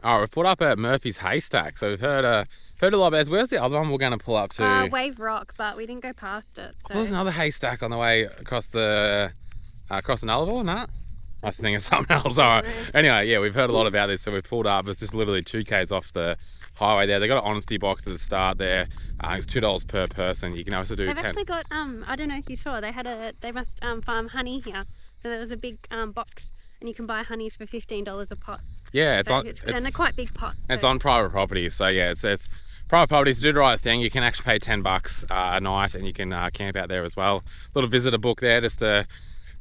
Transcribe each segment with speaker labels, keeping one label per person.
Speaker 1: Oh, we've pulled up at Murphy's Haystack, so we've heard a lot about. Where's the other one we're going to pull up to?
Speaker 2: Wave Rock, but we didn't go past it. So.
Speaker 1: There's another haystack on the way across the Nullarbor, nah? I was thinking of something else. All right. Anyway, yeah, we've heard a lot about this, so we've pulled up. It's just literally 2 k's off the highway there. They got an honesty box at the start there. It's $2 per person. You can also do.
Speaker 2: They've actually got I don't know if you saw. They must farm honey here. So there was a big box, and you can buy honeys for $15 a pot.
Speaker 1: Yeah,
Speaker 2: and they're quite big pots. So.
Speaker 1: It's on private property, so yeah, it's private property. To do the right thing, you can actually pay $10 a night, and you can camp out there as well. Little visitor book there, just to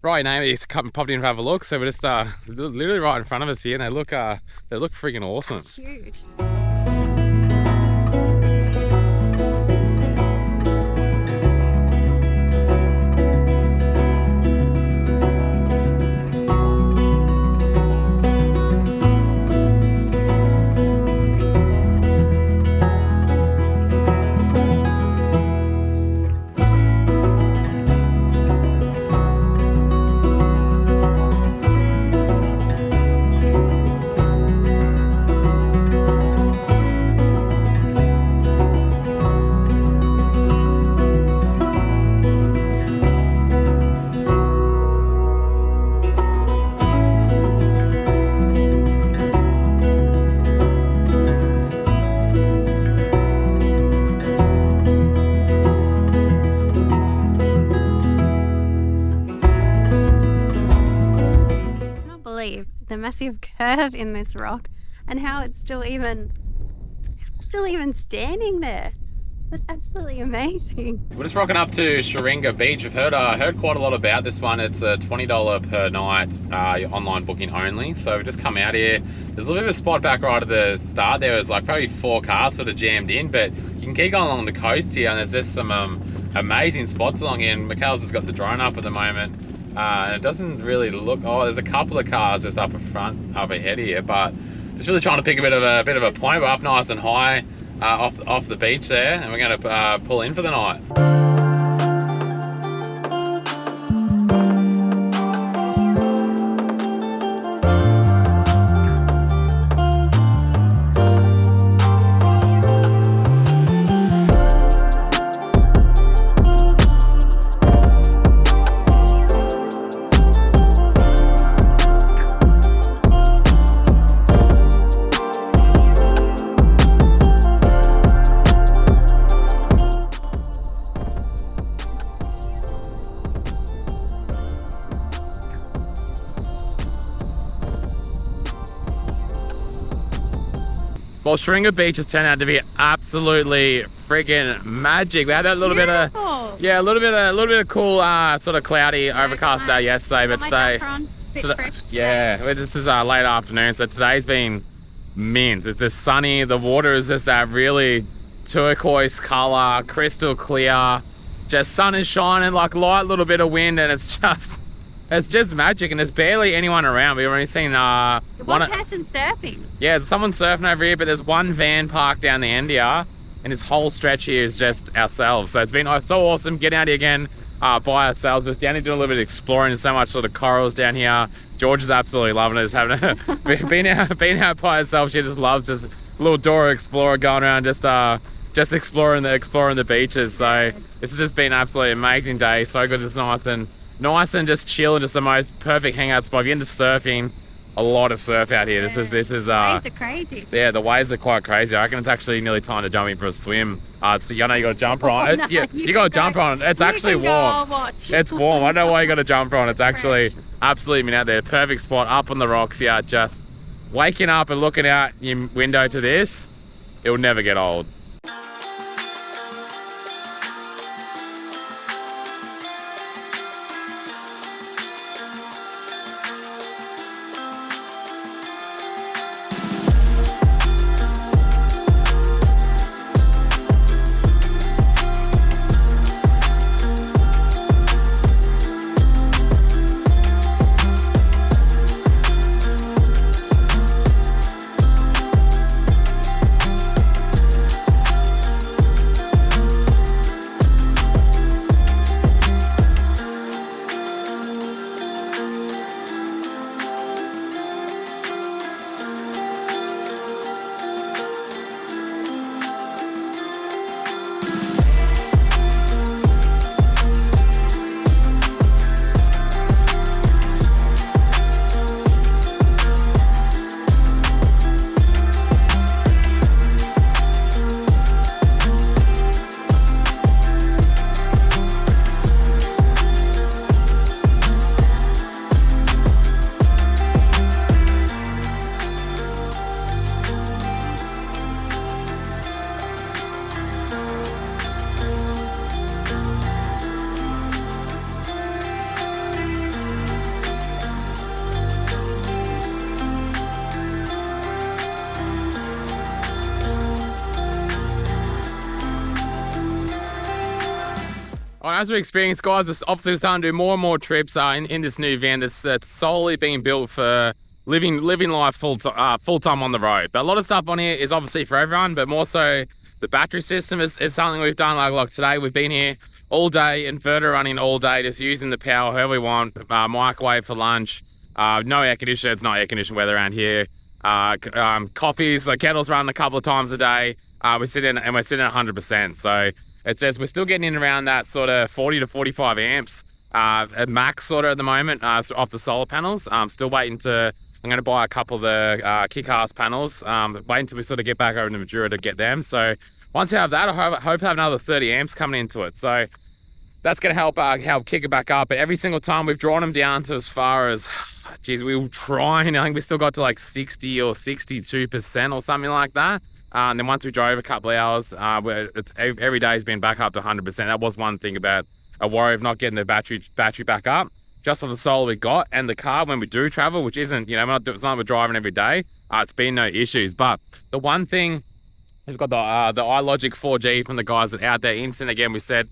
Speaker 1: write your name. You just popped in and have a look. So we're just literally right in front of us here, and they look freaking awesome.
Speaker 2: Huge. The massive curve in this rock and how it's still even standing there. That's absolutely amazing.
Speaker 1: We're just rocking up to Sheringa Beach. I've heard quite a lot about this one. It's a $20 per night online booking only. So we've just come out here. There's a little bit of a spot back right at the start there. It's like probably 4 cars sort of jammed in, but you can keep going along the coast here, and there's just some amazing spots along here. And Mikayla's just got the drone up at the moment. And it doesn't really look. Oh, there's a couple of cars just up ahead here, but just really trying to pick a bit of a point. We're up nice and high off the beach there, and we're going to pull in for the night. Well, Sheringa Beach has turned out to be absolutely friggin' magic. We had that little bit of cool, sort of cloudy, overcast day yesterday, but today, this is late afternoon, so today's been mint. It's just sunny. The water is just that really turquoise color, crystal clear. Just sun is shining, like light little bit of wind, and it's just magic, and there's barely anyone around. We've only seen
Speaker 2: one person surfing.
Speaker 1: Yeah, there's someone surfing over here, but there's one van parked down the end here, and this whole stretch here is just ourselves. So it's been so awesome getting out here again by ourselves. We're down here doing a little bit of exploring. There's so much sort of corals down here. George is absolutely loving it. Just being out by herself. She just loves just a little Dora Explorer going around, just exploring the beaches. So this has just been an absolutely amazing day. So good, it's nice and just chill, and just the most perfect hangout spot. If you're into surfing, a lot of surf out here. This is
Speaker 2: waves are crazy.
Speaker 1: Yeah, the waves are quite crazy. I reckon it's actually nearly time to jump in for a swim. So you know you got to jump on it. Yeah, you got to jump on it. It's actually warm. It's warm. I don't know why you got to jump on. It's actually absolutely been out there. Perfect spot up on the rocks here. Just waking up and looking out your window to this, it will never get old. As we experience, guys, it's obviously starting to do more and more trips in this new van that's solely being built for living life full time on the road. But a lot of stuff on here is obviously for everyone, but more so the battery system is something we've done. Like today, we've been here all day, inverter running all day, just using the power however we want, microwave for lunch, no air conditioner, it's not air conditioned weather around here, coffees, the kettle's running a couple of times a day, we're sitting at 100%, so it says we're still getting in around that sort of 40 to 45 amps at max sort of at the moment off the solar panels. I'm still waiting I'm going to buy a couple of the kick-ass panels, waiting until we sort of get back over to Madura to get them. So once you have that, I hope to have another 30 amps coming into it. So that's going to help kick it back up. But every single time we've drawn them down to as far as, geez, we were trying, I think we still got to like 60 or 62% or something like that. And then once we drove a couple of hours, every day has been back up to 100%. That was one thing about a worry of not getting the battery back up. Just on the solar we got and the car when we do travel, which isn't, it's not we're driving every day. It's been no issues. But the one thing, we've got the iLogic 4G from the guys that are out there. Instant again, we said,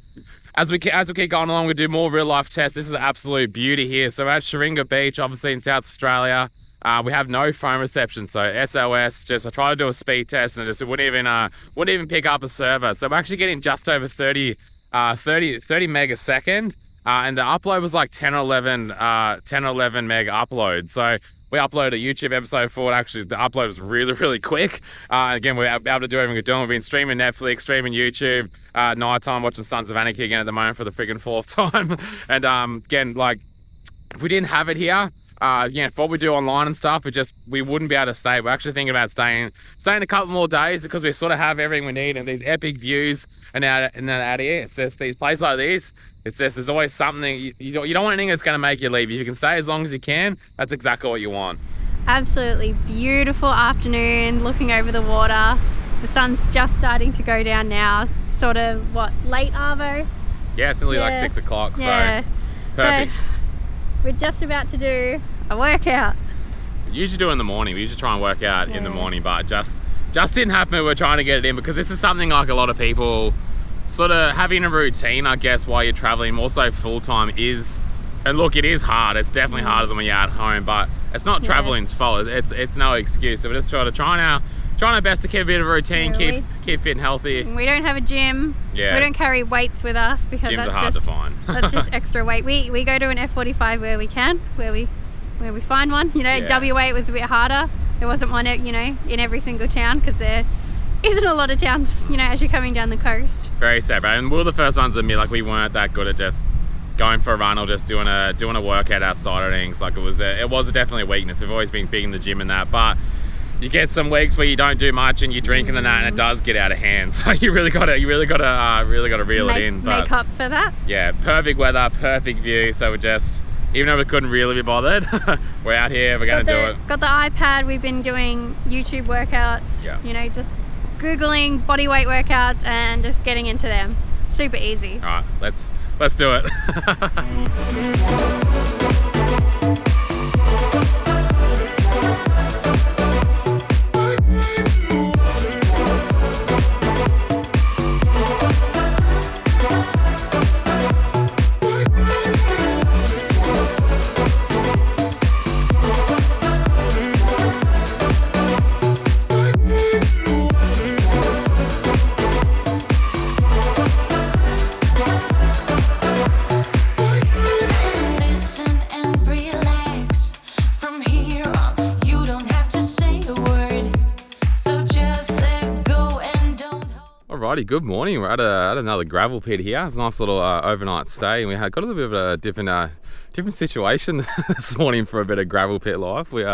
Speaker 1: as we keep going along, we do more real life tests. This is an absolute beauty here. So at Sheringa Beach, obviously in South Australia, we have no phone reception. So SOS, I tried to do a speed test and it wouldn't even pick up a server. So we're actually getting just over 30 megasecond. And the upload was like 10 or 11 meg upload. So we uploaded a YouTube episode for it. Actually, the upload was really, really quick. Again, we're able to do everything we're doing. We've been streaming Netflix, streaming YouTube, nighttime, watching Sons of Anarchy again at the moment for the friggin' 4th time. And again, like, if we didn't have it here, for what we do online and stuff, we wouldn't be able to stay. We're actually thinking about staying a couple more days because we sort of have everything we need and these epic views and out here. It's just these places like these. It's just there's always something you don't want anything that's going to make you leave. If you can stay as long as you can, that's exactly what you want.
Speaker 2: Absolutely beautiful afternoon, looking over the water. The sun's just starting to go down now. Sort of late arvo.
Speaker 1: Yeah, it's nearly like 6 o'clock.
Speaker 2: Yeah.
Speaker 1: So perfect.
Speaker 2: So we're just about to do a workout.
Speaker 1: We usually do it in the morning. We usually try and work out in the morning, but just didn't happen. We're trying to get it in because this is something like a lot of people sort of having a routine, I guess, while you're traveling, also full-time is, and look, it is hard. It's definitely harder than when you're at home, but it's not traveling's fault. It's no excuse. So we're just trying our best to keep a bit of a routine, keep fit and healthy.
Speaker 2: We don't have a gym.
Speaker 1: Yeah.
Speaker 2: We don't carry weights with us because
Speaker 1: gyms are hard to find.
Speaker 2: That's just extra weight. We go to an F45 where we can, where we find one. WA it was a bit harder. There wasn't one, in every single town because there isn't a lot of towns, as you're coming down the coast.
Speaker 1: Very sad, bro. And we were the first ones to admit, like, we weren't that good at just going for a run or just doing a workout outside of things. Like, it was definitely a weakness. We've always been big in the gym and that, but you get some weeks where you don't do much and you're drinking and that, and it does get out of hand. So you really gotta reel it in. But
Speaker 2: make up for that.
Speaker 1: Yeah, perfect weather, perfect view. So we're just, even though we couldn't really be bothered, we're out here. We're gonna do it.
Speaker 2: Got the iPad. We've been doing YouTube workouts.
Speaker 1: Yeah.
Speaker 2: Just Googling body weight workouts and just getting into them. Super easy.
Speaker 1: All right, let's do it. Alrighty, good morning. We're at another gravel pit here. It's a nice little overnight stay, and we got a little bit of a different situation this morning for a bit of gravel pit life. We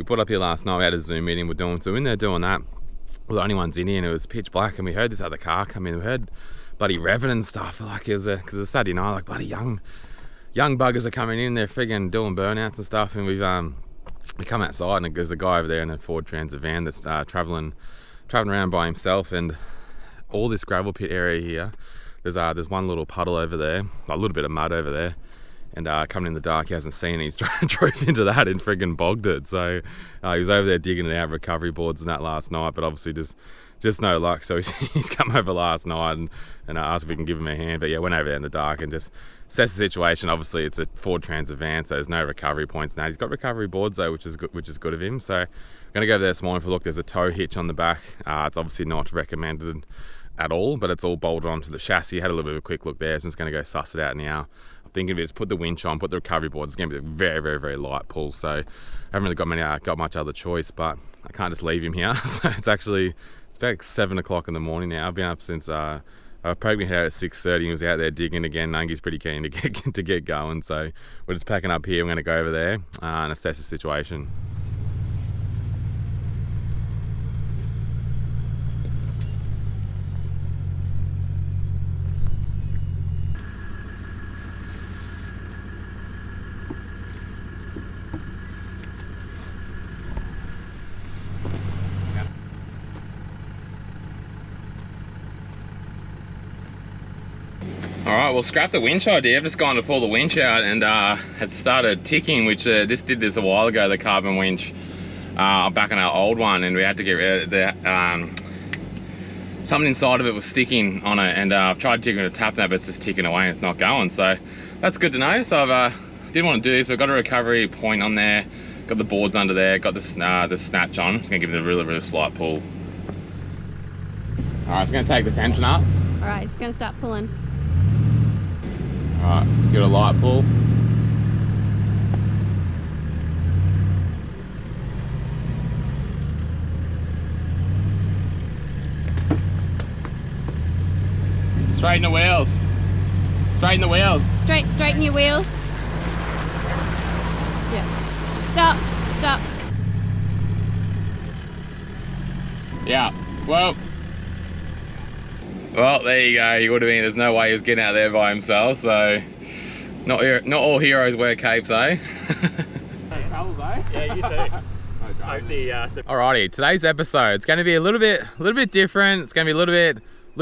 Speaker 1: put up here last night. We had a Zoom meeting. So in there doing that. We're the only ones in here, and it was pitch black. And we heard this other car come in. We heard bloody revving and stuff. Like, it was because it was Saturday night. Like, bloody young buggers are coming in. They're friggin' doing burnouts and stuff. And we come outside, and there's a guy over there in a Ford Transit van that's traveling around by himself. And all this gravel pit area here, there's one little puddle over there, a little bit of mud over there, And coming in the dark, he hasn't seen it. He's drove into that and friggin' bogged it. So he was over there digging out recovery boards and that last night, but obviously just no luck. So he's come over last night and asked if we can give him a hand. But yeah, went over there in the dark and just assessed the situation. Obviously, it's a Ford Transit van, so there's no recovery points now. He's got recovery boards though, which is good of him. So I'm gonna go over there this morning for a look. There's a tow hitch on the back. It's obviously not recommended at all, but it's all bolted onto the chassis. Had a little bit of a quick look there, so I'm just gonna go suss it out now. Thinking of it is put the winch on, put the recovery boards. It's going to be a very, very, very light pull, so I haven't really got much other choice, but I can't just leave him here. So it's about 7 o'clock in the morning now. I've been up since I probably head out at 6:30. He was out there digging again. Nungi's pretty keen to get going, so we're just packing up here. We're going to go over there and assess the situation. Alright, well, scrap the winch idea. I've just gone to pull the winch out and it started ticking, which this did this a while ago, the carbon winch, back on our old one, and we had to get rid of the, something inside of it was sticking on it, and I've tried ticking a tap now, but it's just ticking away and it's not going, so that's good to know. So I didn't want to do this. I've got a recovery point on there, got the boards under there, got the snatch on. It's going to give it a really, really slight pull. Alright, it's going to take the tension up.
Speaker 2: Alright, it's going to start pulling.
Speaker 1: Alright, let's give it a light pull. Straighten the wheels. Straighten the wheels.
Speaker 2: Straighten your wheels. Yeah. Stop. Yeah. Well, there you go. You would have been. There's no way he was getting out there by himself. So, not all heroes wear capes, eh?
Speaker 3: Yeah, you too.
Speaker 1: Alrighty, today's episode. It's going to be a little bit different. It's going to be a little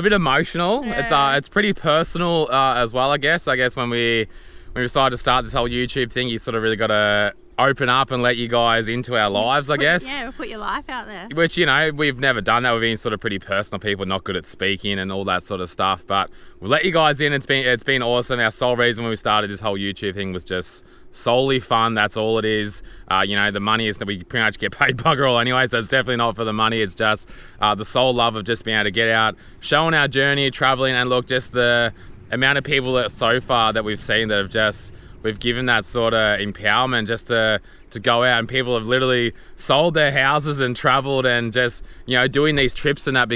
Speaker 1: bit emotional.
Speaker 2: Yeah.
Speaker 1: It's pretty personal as well. I guess when we decided to start this whole YouTube thing, you sort of really got to open up and let you guys into our lives, I guess.
Speaker 2: Yeah, put your life out there.
Speaker 1: Which, we've never done that. We've been sort of pretty personal people, not good at speaking and all that sort of stuff. But we'll let you guys in. It's been awesome. Our sole reason when we started this whole YouTube thing was just solely fun. That's all it is. The money is that we pretty much get paid bugger all anyway, so it's definitely not for the money. It's just the sole love of just being able to get out, showing our journey, traveling, and look, just the amount of people that so far that we've seen that have we've given that sort of empowerment just to go out, and people have literally sold their houses and traveled and just, doing these trips and that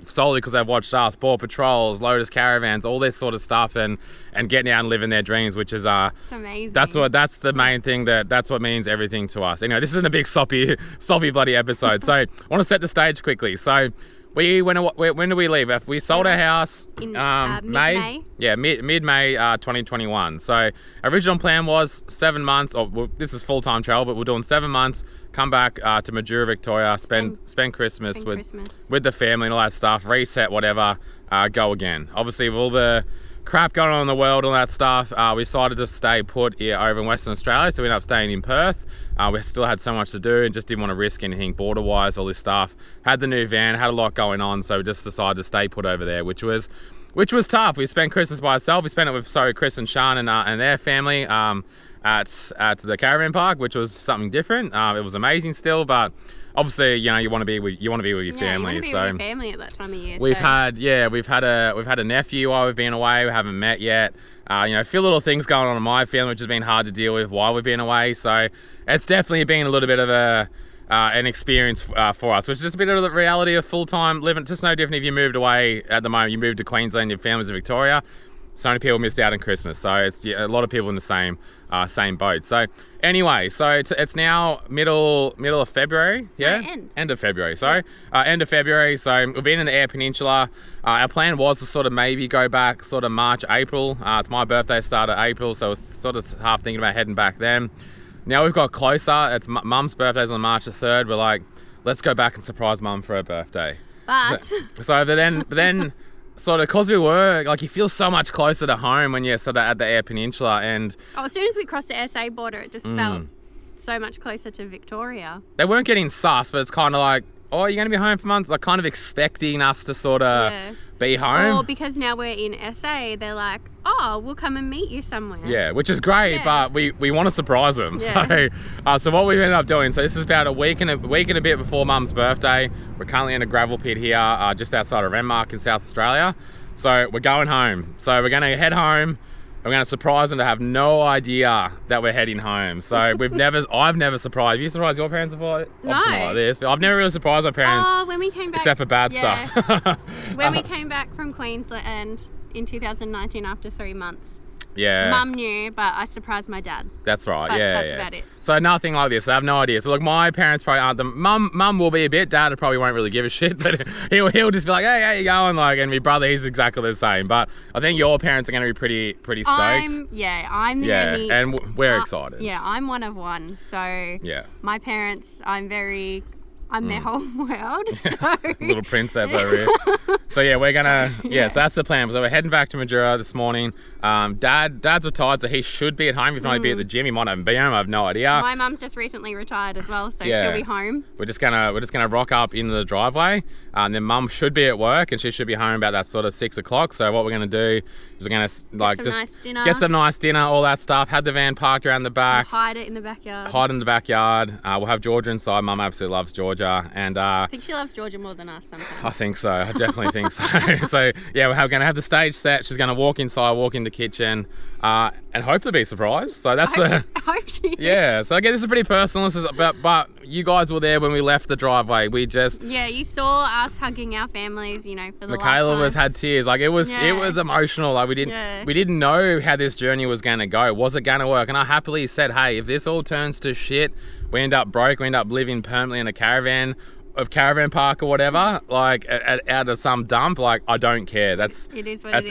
Speaker 1: solely because they've watched us, Border Patrols, Lotus Caravans, all this sort of stuff, and getting out and living their dreams, which is
Speaker 2: it's amazing.
Speaker 1: That's the main thing, that's what means everything to us. This isn't a big soppy bloody episode. So I want to set the stage quickly. So when do we leave? We sold our house
Speaker 2: in
Speaker 1: May. Yeah, mid-May 2021. So original plan was 7 months. This is full-time travel, but we're doing 7 months. Come back to Majura, Victoria. Spend Christmas with the family and all that stuff. Reset, whatever. Go again. Obviously, with all the crap going on in the world, all that stuff, we decided to stay put here over in Western Australia. So we ended up staying in Perth. We still had so much to do and just didn't want to risk anything border-wise, all this stuff. Had the new van, had a lot going on, so we just decided to stay put over there, which was tough. We spent Christmas by ourselves. We spent it with Chris and Sean and their family at the caravan park, which was something different. It was amazing still, but obviously, you want to be with your family.
Speaker 2: You want to be with your family at that time of year.
Speaker 1: We've had a nephew while we've been away. We haven't met yet. A few little things going on in my family, which has been hard to deal with while we've been away. So it's definitely been a little bit of an experience for us, which is just a bit of the reality of full-time living. Just no different if you moved away at the moment. You moved to Queensland, your family's in Victoria. So many people missed out on Christmas, so it's a lot of people in the same boat. So anyway, it's now middle of February, yeah? End of February, sorry. End of February, so we've been in the Eyre Peninsula. Our plan was to sort of maybe go back sort of March, April. It's my birthday started April, so I was sort of half thinking about heading back then. Now we've got closer. It's Mum's birthday's on March the 3rd. We're like, let's go back and surprise Mum for her birthday.
Speaker 2: But
Speaker 1: then sort of, because we were, like, you feel so much closer to home when you're sort of at the Eyre Peninsula. And
Speaker 2: as soon as we crossed the SA border, it just felt so much closer to Victoria.
Speaker 1: They weren't getting sus, but it's kind of like, oh, you're going to be home for months? Like, kind of expecting us to sort of be home.
Speaker 2: Or because now we're in SA, they're like, oh, we'll come and meet you somewhere.
Speaker 1: Yeah, which is great, but we want to surprise them. Yeah. So what we've ended up doing, so this is about a week and a bit before Mum's birthday. We're currently in a gravel pit here, just outside of Renmark in South Australia. So we're going home. So we're going to head home. We're going to surprise them to have no idea that we're heading home. So I've never surprised. Have you surprised your parents before?
Speaker 2: No.
Speaker 1: Like this, but I've never really surprised my parents.
Speaker 2: Oh, when we came back.
Speaker 1: Except for bad stuff.
Speaker 2: When we came back from Queensland in 2019 after 3 months.
Speaker 1: Yeah.
Speaker 2: Mum knew, but I surprised my dad.
Speaker 1: That's right.
Speaker 2: But
Speaker 1: yeah.
Speaker 2: That's about it.
Speaker 1: So nothing like this. I have no idea. So look, my parents probably aren't. Mum will be a bit. Dad probably won't really give a shit, but he'll just be like, hey, how you going? Like, and my brother, he's exactly the same. But I think your parents are going to be pretty stoked.
Speaker 2: I'm the only.
Speaker 1: And we're excited.
Speaker 2: Yeah, I'm one of one. So my parents, I'm their whole world. So.
Speaker 1: Little princess over here. So yeah, we're gonna so that's the plan. So we're heading back to Majura this morning. Dad's retired, so he should be at home. If not, be at the gym. He might not even be home. I have no idea.
Speaker 2: My mum's just recently retired as well, so she'll be home.
Speaker 1: We're just gonna rock up into the driveway, and then Mum should be at work, and she should be home about that sort of 6 o'clock. So what we're gonna do is we're gonna get some nice dinner, all that stuff. Have the van parked around the back.
Speaker 2: Hide it in the backyard.
Speaker 1: Hide in the backyard. We'll have Georgia inside. Mum absolutely loves Georgia, and
Speaker 2: I think she loves Georgia more than us sometimes.
Speaker 1: I think so. I definitely think so. So yeah, we're gonna have the stage set. She's gonna walk inside, walk in the kitchen, and hopefully be surprised. So that's
Speaker 2: I hope she is.
Speaker 1: Yeah. So again, this is pretty personal. This is but you guys were there when we left the driveway. We just
Speaker 2: you saw us hugging our families. You know, for the
Speaker 1: Mikayla had tears. Like it was emotional. Like we didn't know how this journey was gonna go. Was it gonna work? And I happily said, hey, if this all turns to shit, we end up broke. We end up living permanently in a caravan park or whatever, like out of some dump. Like I don't care. That's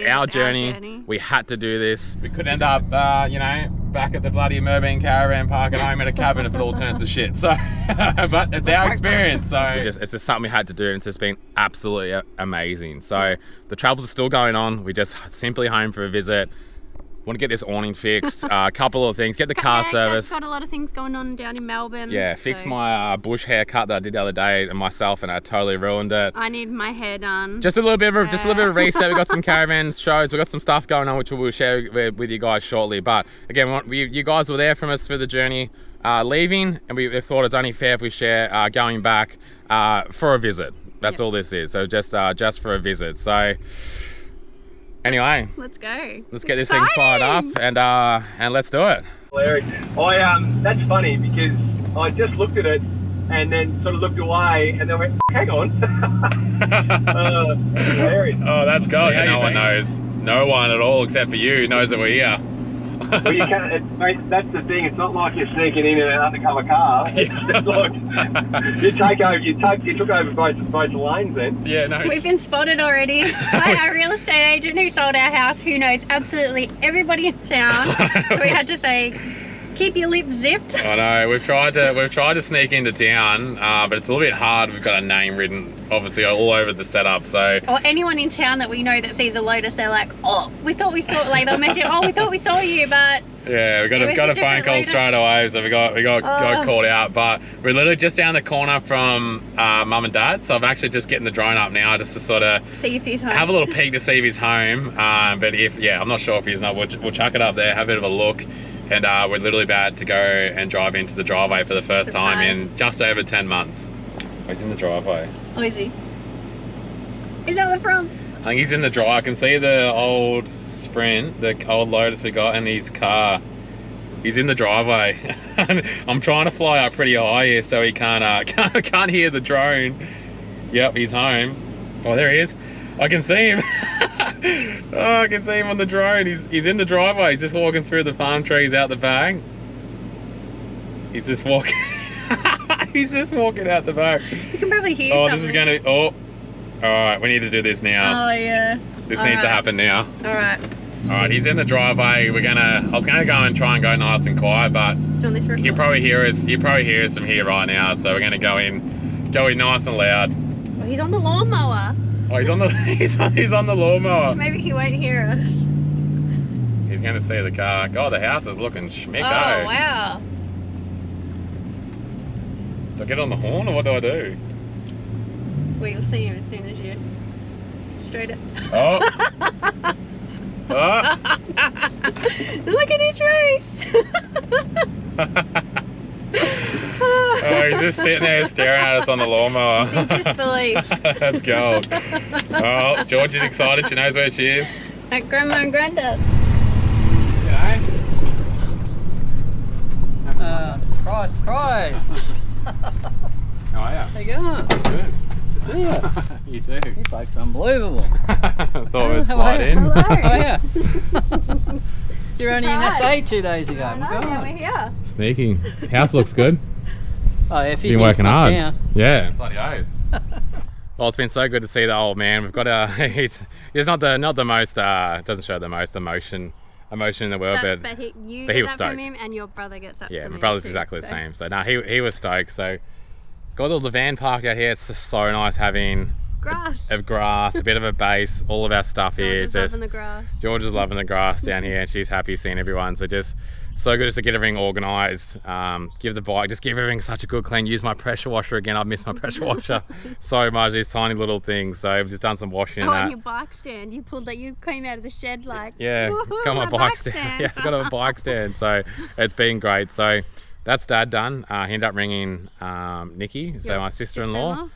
Speaker 1: our journey. We had to do this. We could end up, back at the bloody Merbein caravan park at home in a cabin if it all turns to shit. So, but it's our experience. So it's just something we had to do, and it's just been absolutely amazing. So the travels are still going on. We just simply home for a visit. Want to get this awning fixed, a couple of things, get the car service.
Speaker 2: Got a lot of things going on down in Melbourne.
Speaker 1: Yeah, fix my bush haircut that I did the other day and myself, and I totally ruined it.
Speaker 2: I need my hair done.
Speaker 1: Just a little bit of a reset. We got some caravan shows. We got some stuff going on which we'll share with you guys shortly. But again, you guys were there from us for the journey, leaving, and we thought it's only fair if we share going back for a visit. That's all this is. So just for a visit. So. Anyway,
Speaker 2: let's go.
Speaker 1: Let's get this thing fired up and let's do it.
Speaker 3: That's funny because I just looked at it and then sort of looked away and then went, hang on. Hilarious.
Speaker 1: Oh, that's cool. So no one knows. No one at all except for you knows that we're here.
Speaker 3: Well, you can't. That's the thing. It's not like you're sneaking in an undercover car. It's like you took over both lanes then.
Speaker 1: Yeah, no.
Speaker 2: We've been spotted already by our real estate agent who sold our house, who knows absolutely everybody in town. So we had to say, keep your lips zipped.
Speaker 1: I know. We've tried to sneak into town, but it's a little bit hard. We've got a name written, obviously, all over the setup. So.
Speaker 2: Or anyone in town that we know that sees a Lotus, they're like, oh, we thought we saw. Like they'll message, oh, we thought we saw you, but.
Speaker 1: Yeah, we got a phone call straight away, so we got called out. But we're literally just down the corner from Mum and Dad, so I'm actually just getting the drone up now just to sort of
Speaker 2: see if he's home.
Speaker 1: Have a little peek to see if he's home. But I'm not sure if he's not. We'll chuck it up there, have a bit of a look. And we're literally about to go and drive into the driveway for the first time in just over 10 months. Oh, he's in the driveway.
Speaker 2: Oh, is he? Is that the front?
Speaker 1: I think he's in the drive. I can see the old Sprint, the old Lotus we got in his car. He's in the driveway. I'm trying to fly up pretty high here so he can't hear the drone. Yep, he's home. Oh, there he is. I can see him. Oh, I can see him on the drone. He's in the driveway. He's just walking through the palm trees out the back. He's just walking. He's just walking out the back.
Speaker 2: You can probably hear something.
Speaker 1: This is going to... Oh. Alright, we need to do this now.
Speaker 2: Oh, yeah.
Speaker 1: This needs to happen now.
Speaker 2: Alright,
Speaker 1: he's in the driveway. I was gonna go and try and go nice and quiet, but you probably hear us from here right now, so we're gonna go in nice and loud.
Speaker 2: Well, he's on the lawnmower.
Speaker 1: Oh, he's on the he's on the lawnmower.
Speaker 2: Maybe he won't hear us.
Speaker 1: He's going to see the car. God, the house is looking schmicko.
Speaker 2: Oh, wow.
Speaker 1: Do I get on the horn or what do I do?
Speaker 2: Well, you'll see him as soon as you straight up.
Speaker 1: Oh. Oh.
Speaker 2: Look at his face.
Speaker 1: Oh, he's just sitting there staring at us on the lawnmower.
Speaker 2: He's in disbelief.
Speaker 1: That's gold. Oh, George is excited. She knows where she is.
Speaker 2: At Grandma and Granddad.
Speaker 1: G'day.
Speaker 4: Surprise, surprise.
Speaker 1: How are
Speaker 4: How you going?
Speaker 1: Good.
Speaker 4: Just see you.
Speaker 1: You too.
Speaker 4: You folks are unbelievable.
Speaker 1: Thought we'd
Speaker 4: How
Speaker 1: slide
Speaker 4: are you?
Speaker 1: in.
Speaker 2: Hello.
Speaker 4: Oh yeah. You're only in
Speaker 2: Surprise.
Speaker 4: SA 2 days ago.
Speaker 2: I know,
Speaker 4: God.
Speaker 2: now we're here.
Speaker 1: Sneaky. House looks good.
Speaker 4: Oh yeah, if you
Speaker 1: Been
Speaker 4: think
Speaker 1: working
Speaker 4: it's not
Speaker 1: hard.
Speaker 4: down.
Speaker 1: Yeah. Bloody oath. Well, it's been so good to see the old man. We've got he's not the most doesn't show the most emotion in the world, but
Speaker 2: he
Speaker 1: he
Speaker 2: get
Speaker 1: was
Speaker 2: that from
Speaker 1: stoked.
Speaker 2: him, and your brother gets that
Speaker 1: yeah,
Speaker 2: from
Speaker 1: my
Speaker 2: him
Speaker 1: brother's
Speaker 2: too,
Speaker 1: exactly the
Speaker 2: so.
Speaker 1: same. So no, he was stoked. So got all the van parked out here. It's just so nice having
Speaker 2: Grass.
Speaker 1: a grass, a bit of a base, all of our stuff here.
Speaker 2: George is
Speaker 1: Just
Speaker 2: loving the grass.
Speaker 1: George is loving the grass down here, and she's happy seeing everyone. So just so good just to get everything organised. Give the bike, just give everything such a good clean. Use my pressure washer again. I've missed my pressure washer so much. These tiny little things. So I've just done some washing.
Speaker 2: Oh,
Speaker 1: and
Speaker 2: and
Speaker 1: that.
Speaker 2: your bike stand. You pulled that. You came out of the shed like.
Speaker 1: Yeah,
Speaker 2: "Woohoo,
Speaker 1: got my
Speaker 2: my
Speaker 1: bike stand. Yeah, it's got a bike stand. So it's been great. So that's Dad done. He ended up ringing Nikki, so
Speaker 2: Your
Speaker 1: my sister-in-law.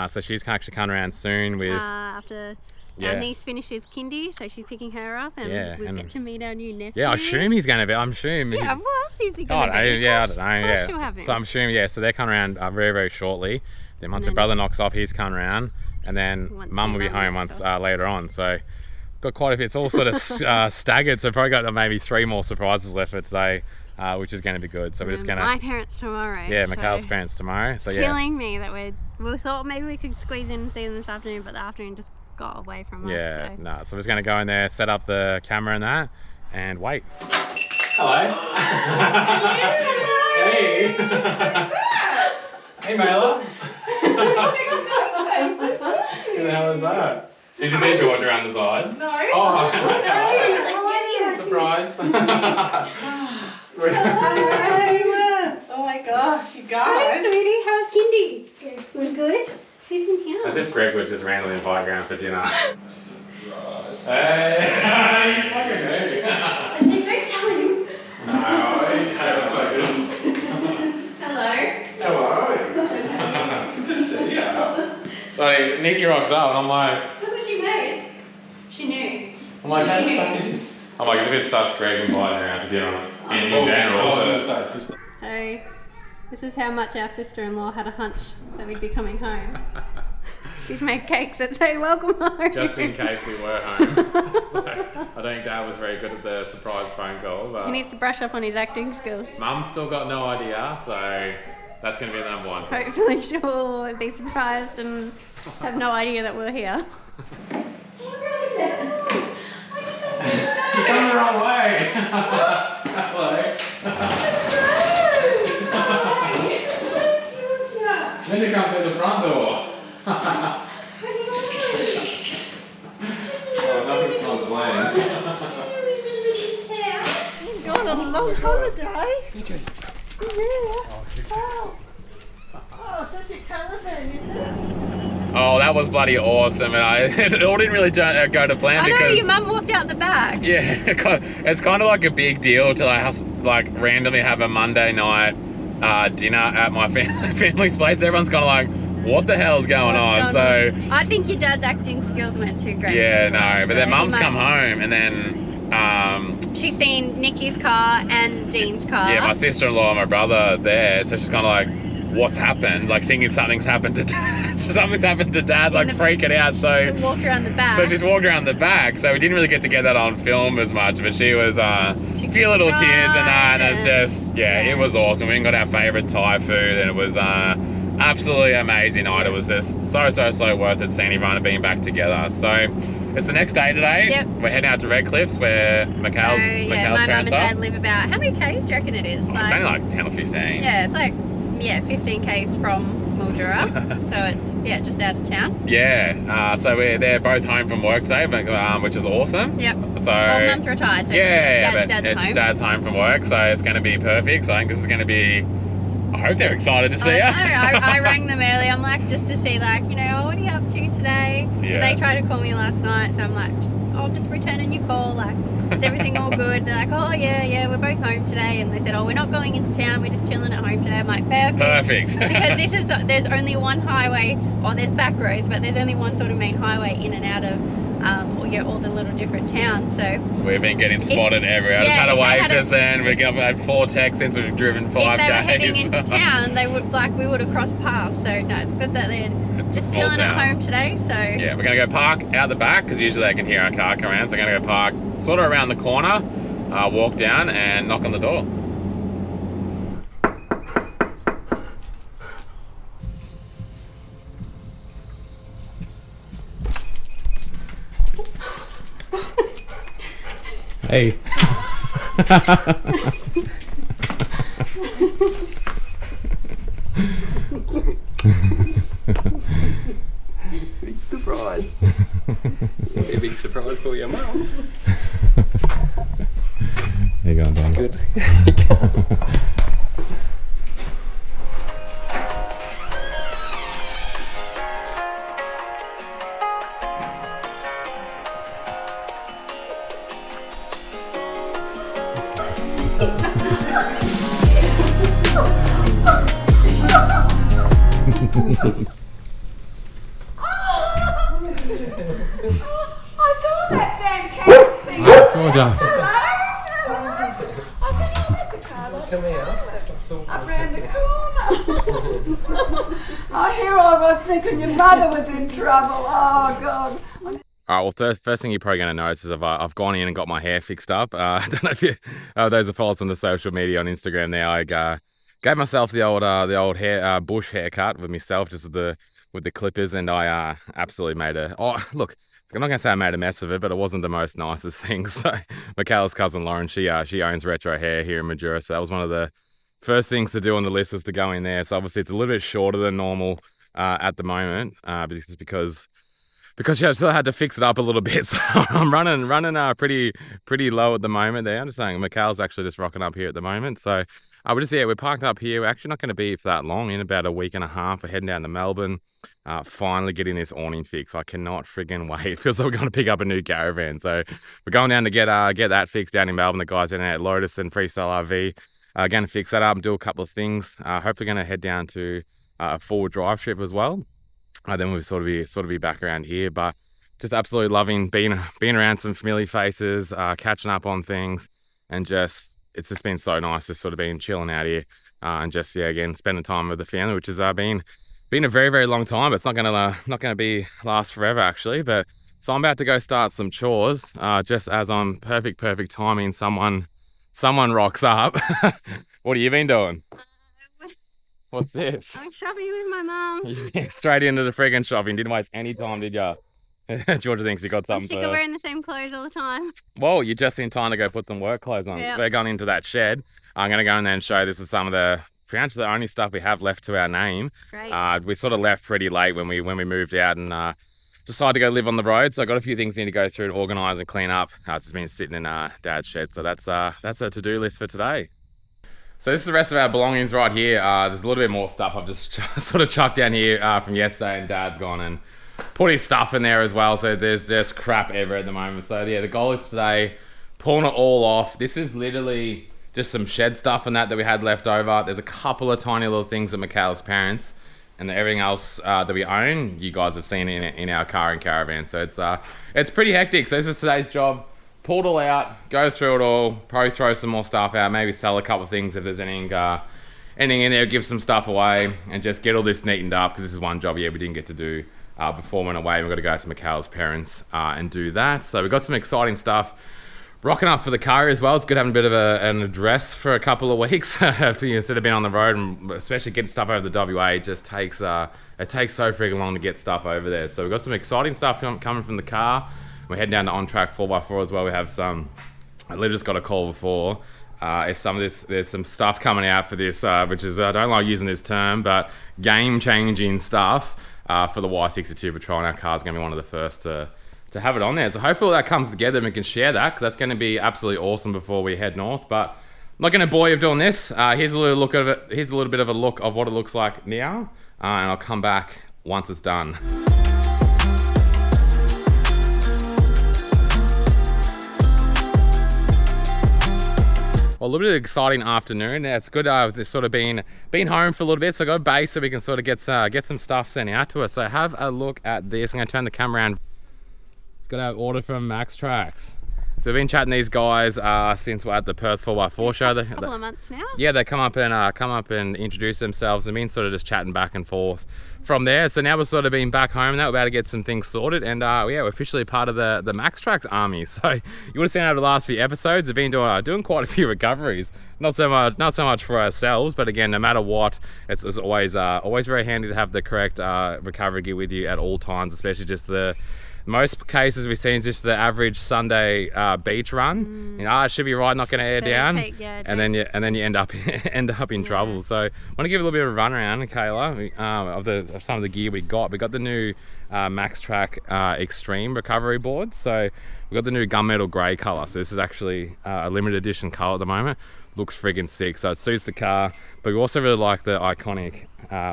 Speaker 1: So she's actually coming around soon with.
Speaker 2: After
Speaker 1: Yeah.
Speaker 2: our niece finishes kindy, so she's picking her up, and
Speaker 1: Yeah,
Speaker 2: we'll
Speaker 1: and-
Speaker 2: get to meet our new nephew.
Speaker 1: Yeah, I assume he's going to be. I'm assuming.
Speaker 2: Yeah, what else is he
Speaker 1: I
Speaker 2: going
Speaker 1: don't
Speaker 2: to
Speaker 1: know.
Speaker 2: be?
Speaker 1: Yeah, I
Speaker 2: Of
Speaker 1: don't know.
Speaker 2: course
Speaker 1: Yeah.
Speaker 2: she'll have him.
Speaker 1: So I'm assuming. Yeah. So they're coming around very, very shortly. Then once
Speaker 2: And
Speaker 1: your
Speaker 2: then-
Speaker 1: brother knocks off, he's coming around, and then
Speaker 2: Once
Speaker 1: Mum will
Speaker 2: your
Speaker 1: be
Speaker 2: mum
Speaker 1: home
Speaker 2: knocks
Speaker 1: once later on. So got quite a bit. It's all sort of staggered. So probably got maybe 3 more surprises left for today, which is going to be good. So we're just
Speaker 2: And
Speaker 1: going
Speaker 2: my
Speaker 1: to.
Speaker 2: parents tomorrow.
Speaker 1: Yeah,
Speaker 2: so
Speaker 1: Mikayla's parents tomorrow. So yeah.
Speaker 2: killing me that we thought maybe we could squeeze in and see them this afternoon, but the afternoon just got away from
Speaker 1: Yeah,
Speaker 2: us. So.
Speaker 1: no. So we're just going to go in there, set up the camera and that, and wait. Hello. Hey. Hey, Mikayla. Who the hell is that? Did you see George around the side?
Speaker 5: No.
Speaker 1: Oh,
Speaker 5: Surprise.
Speaker 1: surprise.
Speaker 5: Oh my gosh, you
Speaker 2: Hi,
Speaker 5: guys.
Speaker 2: sweetie. How's kindy? Was good. He's in here.
Speaker 1: As if Greg would just randomly invite Graham for dinner. Hey, he's fucking me.
Speaker 2: I said, don't tell him.
Speaker 1: No,
Speaker 2: Hello.
Speaker 1: hello. Good to see you. Sorry, Nikki rocks up and I'm like,
Speaker 2: Look what she made. She knew.
Speaker 1: how the fuck is she? I'm like, it's a bit sus Greg inviting her out to dinner in general. but-
Speaker 2: So, this is how much our sister-in-law had a hunch that we'd be coming home. She's made cakes that say welcome home.
Speaker 1: Just in case we were home. So, I don't think Dad was very good at the surprise phone call, but
Speaker 2: He needs to brush up on his acting skills.
Speaker 1: Mum's still got no idea, so that's going to be the number one.
Speaker 2: Hopefully she'll be surprised and have no idea that we're here.
Speaker 1: You're coming the wrong way. Hello. Then you come through the front door. Oh, nothing smells lame.
Speaker 5: Going on a long holiday.
Speaker 4: You
Speaker 5: Oh, such a caravan, is it?
Speaker 1: Oh, that was bloody awesome, and it all didn't really go to plan
Speaker 2: I know,
Speaker 1: because
Speaker 2: your mum walked out the back.
Speaker 1: yeah, it's kind of like a big deal to like randomly have a Monday night dinner at my family's place. Everyone's kind of like, what the hell's going on? So
Speaker 2: I think your dad's acting skills weren't too great.
Speaker 1: yeah,
Speaker 2: as well,
Speaker 1: no, but
Speaker 2: so
Speaker 1: then
Speaker 2: he
Speaker 1: Mum's
Speaker 2: might-
Speaker 1: come home and then
Speaker 2: She's seen Nikki's car and Dean's car.
Speaker 1: yeah, my sister-in-law and my brother there, so she's kind of like, what's happened? Like thinking something's happened to Dad. Something's happened to Dad, like freaking out. So
Speaker 2: walked around the back.
Speaker 1: So she's walked around the back, so we didn't really get to get that on film as much, but she was a few little cheers and that, and it's just, yeah, it was awesome. We even got our favourite Thai food, and it was absolutely amazing night. It was just so worth it seeing everyone and being back together. So it's the next day today.
Speaker 2: Yep.
Speaker 1: We're heading out to Red Cliffs where Mikayla's
Speaker 2: my mum and
Speaker 1: parents
Speaker 2: dad
Speaker 1: are.
Speaker 2: live about, how many k's do you reckon it is?
Speaker 1: It's only like 10 or 15.
Speaker 2: Yeah, it's like, 15 k's from Mildura. So it's, yeah, just out of town.
Speaker 1: Yeah, so they're both home from work today, which is awesome.
Speaker 2: Yep.
Speaker 1: So
Speaker 2: Well, Mum's retired, so Dad's home.
Speaker 1: From work, so it's going to be perfect. So I think this is going to be, I hope they're excited to see you.
Speaker 2: I rang them early. I'm like, just to see, like, you know, what are you up to today?
Speaker 1: Yeah.
Speaker 2: They tried to call me last night, so I'm like, I'll just returning your call. Like, is everything all good? They're like, oh yeah, we're both home today. And they said, oh, we're not going into town. We're just chilling at home today. I'm like, perfect. Because there's only one highway, or there's back roads, but there's only one sort of main highway in and out of all the little different towns. So
Speaker 1: we've been getting spotted everywhere. I just had a wave just then. We've had 4 texts since we've driven 5 days.
Speaker 2: If they were heading into town, we would have crossed paths. So no, it's good that they're just chilling at home today. So
Speaker 1: yeah, we're gonna go park out the back because usually they can hear our car come around. So I'm gonna go park sort of around the corner, walk down and knock on the door. Hey.
Speaker 3: Big surprise. A big surprise for your mum.
Speaker 1: How you going, Dan?
Speaker 3: Good.
Speaker 5: I saw that damn cat thing.
Speaker 1: Georgia.
Speaker 5: I said, oh, that's a car. Come here. Up round the corner. Oh, here I was thinking your mother was in trouble. Oh, God.
Speaker 1: All right, well, first thing you're probably going to notice is I've gone in and got my hair fixed up. I don't know if you, those who follow us on the social media on Instagram there, I gave myself the old hair bush haircut with myself, just with the clippers, and I absolutely made look, I'm not going to say I made a mess of it, but it wasn't the most nicest thing. So Mikayla's cousin Lauren, she owns Retro Hair here in Mildura, so that was one of the first things to do on the list was to go in there. So obviously it's a little bit shorter than normal at the moment, because yeah, I still had to fix it up a little bit. So I'm running pretty low at the moment there. I'm just saying Mikayla's actually just rocking up here at the moment. So we're parked up here. We're actually not going to be for that long. In about a week and a half, we're heading down to Melbourne. Finally getting this awning fixed. I cannot friggin' wait. It feels like we're going to pick up a new caravan. So we're going down to get that fixed down in Melbourne. The guys down at Lotus and Freestyle RV are going to fix that up and do a couple of things. Hopefully going to head down to a forward drive trip as well. Then we'll sort of be back around here, but just absolutely loving being around some familiar faces, catching up on things, and it's just been so nice just sort of being chilling out here, and just again spending time with the family, which has been a very, very long time. But it's not gonna be last forever actually. But so I'm about to go start some chores, just as I'm perfect timing. Someone rocks up. What have you been doing? What's this?
Speaker 2: I'm shopping with my mum.
Speaker 1: Yeah, straight into the friggin' shopping. Didn't waste any time, did ya? Georgia thinks you got something.
Speaker 2: I'm sick of wearing the same clothes all the time.
Speaker 1: Well, you're just in time to go put some work clothes on.
Speaker 2: Yep.
Speaker 1: We're going into that shed. I'm going to go in there and show this is some of the pretty much the only stuff we have left to our name.
Speaker 2: Great.
Speaker 1: We sort of left pretty late when we moved out and decided to go live on the road. So I got a few things we need to go through to organise and clean up. It's just been sitting in Dad's shed. So that's a to-do list for today. So this is the rest of our belongings right here. There's a little bit more stuff I've just sort of chucked down here from yesterday, and Dad's gone and put his stuff in there as well. So there's just crap everywhere at the moment. So yeah, the goal is today, pulling it all off. This is literally just some shed stuff and that we had left over. There's a couple of tiny little things at Mikayla's parents, and everything else that we own, you guys have seen in our car and caravan. So it's pretty hectic. So this is today's job. Pull it all out, go through it all, probably throw some more stuff out, maybe sell a couple of things if there's anything in there, give some stuff away, and just get all this neatened up, because this is one job we didn't get to do before we went away. We've got to go to Mikayla's parents and do that. So we've got some exciting stuff rocking up for the car as well. It's good having a bit of an address for a couple of weeks instead of being on the road, and especially getting stuff over the WA. It just takes so freaking long to get stuff over there. So we've got some exciting stuff coming from the car. We're heading down to On Track 4x4 as well. We have some, I literally just got a call before if there's some stuff coming out for this, which is, I don't like using this term, but game-changing stuff for the Y62 Patrol, and our car's going to be one of the first to have it on there. So hopefully that comes together and we can share that, because that's going to be absolutely awesome before we head north. But I'm not going to bore you of doing this. Here's a little look of it. Here's a little bit of a look of what it looks like now, and I'll come back once it's done. Well, a little bit of an exciting afternoon. It's good. I've just sort of been home for a little bit, so I got a base so we can sort of get some stuff sent out to us. So have a look at this. I'm going to turn the camera around. It's got our order from Max Tracks. So we've been chatting to these guys since we're at the Perth 4x4 show.
Speaker 2: A couple of months now.
Speaker 1: Yeah, they come up and introduce themselves, and been sort of just chatting back and forth from there. So now we're sort of been back home now, we're about to get some things sorted, and yeah, we're officially part of the Max Tracks army. So you would have seen over the last few episodes, we've been doing quite a few recoveries. Not so much for ourselves, but again, no matter what, it's always very handy to have the correct recovery gear with you at all times, especially just the most cases we've seen just the average Sunday beach run. You know, it should be right, not going to air down, and then you end up in trouble. So I want to give a little bit of a run around, Mikayla, of some of the gear we got. We got the new Max Track Extreme recovery board. So we got the new gunmetal grey colour. So this is actually a limited edition colour at the moment. Looks friggin' sick, so it suits the car, but we also really like the iconic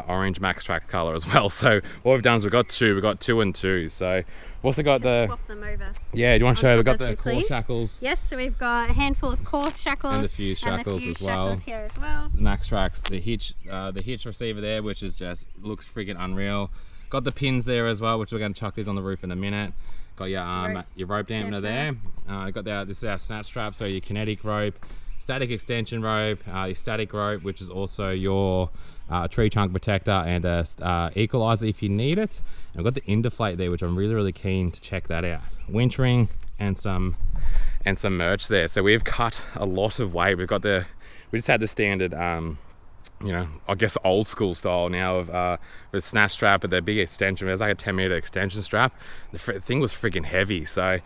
Speaker 1: orange Max Track colour as well. So what we've done is we've got two and two. So we've also got
Speaker 2: swap them over.
Speaker 1: Yeah, do you want to show? We've got the core
Speaker 2: please.
Speaker 1: shackles.
Speaker 2: Yes, so we've got a handful of core shackles
Speaker 1: and the fuse shackles as well.
Speaker 2: Here as well.
Speaker 1: The Max Tracks, the hitch receiver there, which is just looks friggin' unreal. Got the pins there as well, which we're going to chuck these on the roof in a minute. Got your rope dampener there. Got this is our snap strap, so your kinetic rope, static extension rope, your static rope, which is also your tree trunk protector, and a equalizer if you need it. And we've got the Indeflate there, which I'm really keen to check that out. Winch ring and some merch there. So we've cut a lot of weight. We just had the standard you know, I guess old school style now of with snap strap with their big extension. There's like a 10-meter extension strap. The thing was freaking heavy. So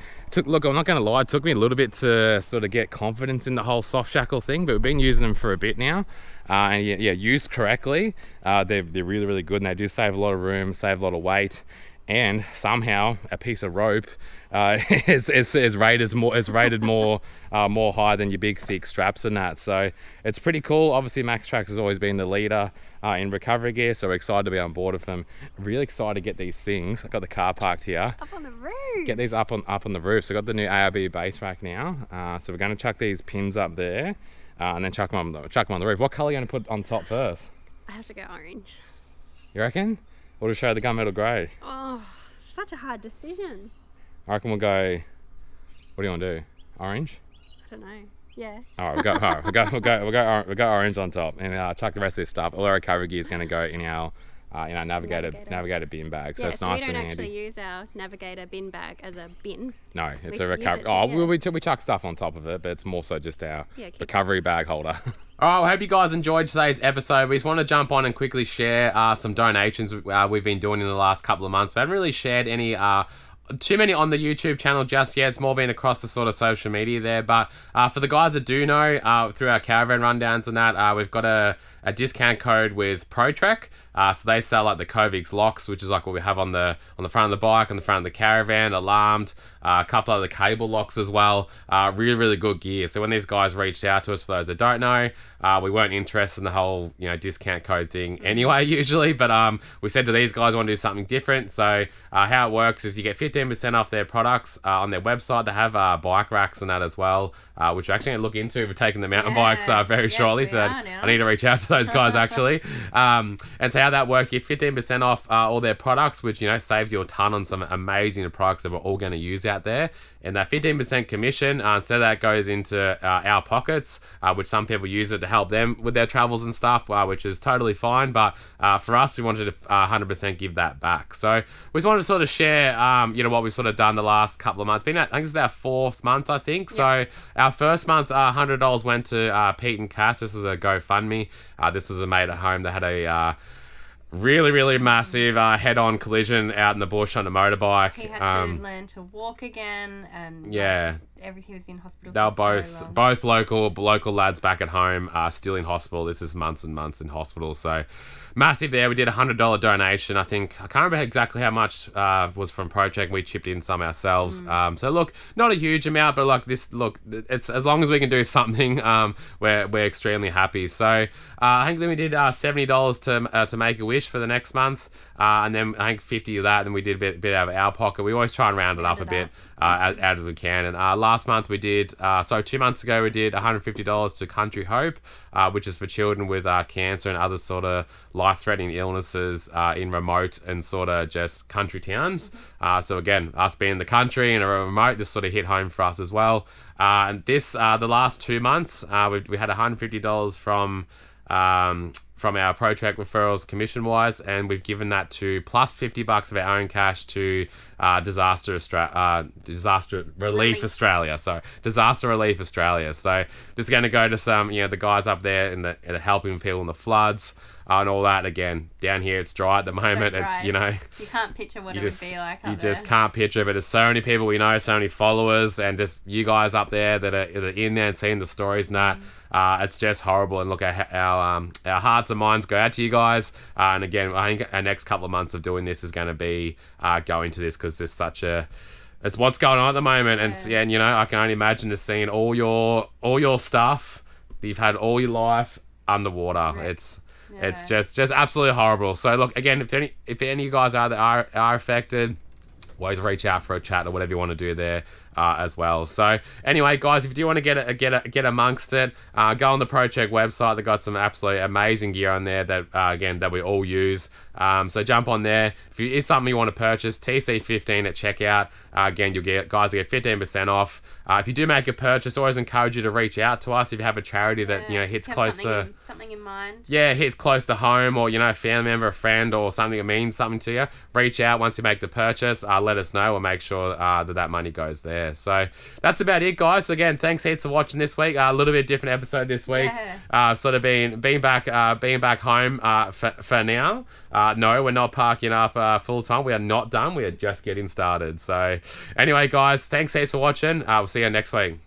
Speaker 1: look, I'm not going to lie, it took me a little bit to sort of get confidence in the whole soft shackle thing, but we've been using them for a bit now. And yeah, used correctly, they're really good, and they do save a lot of room, save a lot of weight. And somehow a piece of rope is rated more high than your big thick straps and that. So it's pretty cool. Obviously, Max Tracks has always been the leader in recovery gear, so we're excited to be on board with them. Really excited to get these things. I've got the car parked here.
Speaker 2: Up on the roof.
Speaker 1: Get these up on the roof. So I've got the new ARB base rack now. So we're going to chuck these pins up there, and then chuck them on the roof. What colour are you going to put on top first?
Speaker 2: I have to go orange.
Speaker 1: You reckon? Or to show the gunmetal grey?
Speaker 2: Oh, such a hard decision.
Speaker 1: I reckon we'll go. What do you want to do? Orange?
Speaker 2: I don't know. Yeah.
Speaker 1: All right, we'll go orange on top, and chuck the rest of this stuff. All our recovery gear is going to go in our navigator bin bag. So
Speaker 2: yeah,
Speaker 1: it's nice
Speaker 2: and
Speaker 1: handy.
Speaker 2: We don't actually use our navigator bin bag as a bin.
Speaker 1: No, it's a recovery. We chuck stuff on top of it, but it's more so just our recovery bag holder. All right, I hope you guys enjoyed today's episode. We just want to jump on and quickly share some donations we've been doing in the last couple of months. We haven't really shared any too many on the YouTube channel just yet. It's more been across the sort of social media there. But for the guys that do know, through our caravan rundowns and that, we've got a discount code with ProTrek. So they sell like the Covix locks, which is like what we have on the front of the bike, on the front of the caravan, alarmed, a couple other cable locks as well. Really good gear. So when these guys reached out to us, for those that don't know, we weren't interested in the whole discount code thing anyway usually, but we said to these guys we want to do something different. So how it works is you get 15% off their products on their website. They have bike racks and that as well, which we're actually going to look into. We're taking the mountain bikes very shortly, so I need to reach out to those guys actually. And so how that works, you get 15% off all their products, which saves you a ton on some amazing products that we're all going to use out there. And that 15% commission, instead of that, goes into our pockets, which some people use it to help them with their travels and stuff, which is totally fine. But for us, we wanted to 100% give that back. So we just wanted to sort of share, what we've sort of done the last couple of months. I think this is our 4th month, I think. Yep. So our first month, $100 went to Pete and Cass. This was a GoFundMe. This was a mate at home that had a really massive head-on collision out in the bush on a motorbike.
Speaker 6: He had to learn to walk again, and
Speaker 2: he was in hospital.
Speaker 1: They were
Speaker 2: for so long.
Speaker 1: both local lads back at home, still in hospital. This is months and months in hospital. So massive there. We did $100 donation. I think I can't remember exactly how much was from Project. We chipped in some ourselves. So look, not a huge amount, but like this, look, it's as long as we can do something, we're extremely happy. So I think then we did $70 to make a wish for the next month, and then I think 50 of that. And we did a bit out of our pocket. We always try and round it up a bit. Out as we can. And last month we did, 2 months ago we did $150 to Country Hope, which is for children with cancer and other sort of life-threatening illnesses in remote and sort of just country towns. So again, us being in the country and a remote, this sort of hit home for us as well. And this, the last 2 months, we had $150 from our Protrack referrals commission-wise, and we've given that to plus $50 of our own cash to Disaster Relief Australia. So Disaster Relief Australia. So this is going to go to some, the guys up there in the helping people in the floods and all that. Again, down here it's dry at the moment.
Speaker 2: So dry.
Speaker 1: It's
Speaker 2: you can't picture what it would be like.
Speaker 1: You just can't picture it. But there's so many people we know, so many followers, and just you guys up there that are in there and seeing the stories and that. It's just horrible. And look, our hearts and minds go out to you guys. And again, I think our next couple of months of doing this is going to be going to this, because there's such a, it's what's going on at the moment. And I can only imagine just seeing all your stuff that you've had all your life underwater. It's just absolutely horrible. So look, again, if any of you guys are affected, always reach out for a chat or whatever you want to do there as well. So anyway, guys, if you do want to get amongst it, go on the Procheck website. They've got some absolutely amazing gear on there that again that we all use. So jump on there. If it is something you want to purchase, TC15 at checkout. Again, you'll get 15% off. If you do make a purchase, always encourage you to reach out to us if you have a charity that hits close to
Speaker 2: something in mind.
Speaker 1: Yeah, hits close to home, or a family member, a friend, or something that means something to you. Reach out once you make the purchase. Let us know. We'll make sure that money goes there. So that's about it, guys. So again, thanks heaps for watching this week. A little bit different episode this week. Sort of being back home for now. No, we're not parking up full time. We are not done. We are just getting started. So anyway, guys, thanks heaps for watching. We'll see you next week.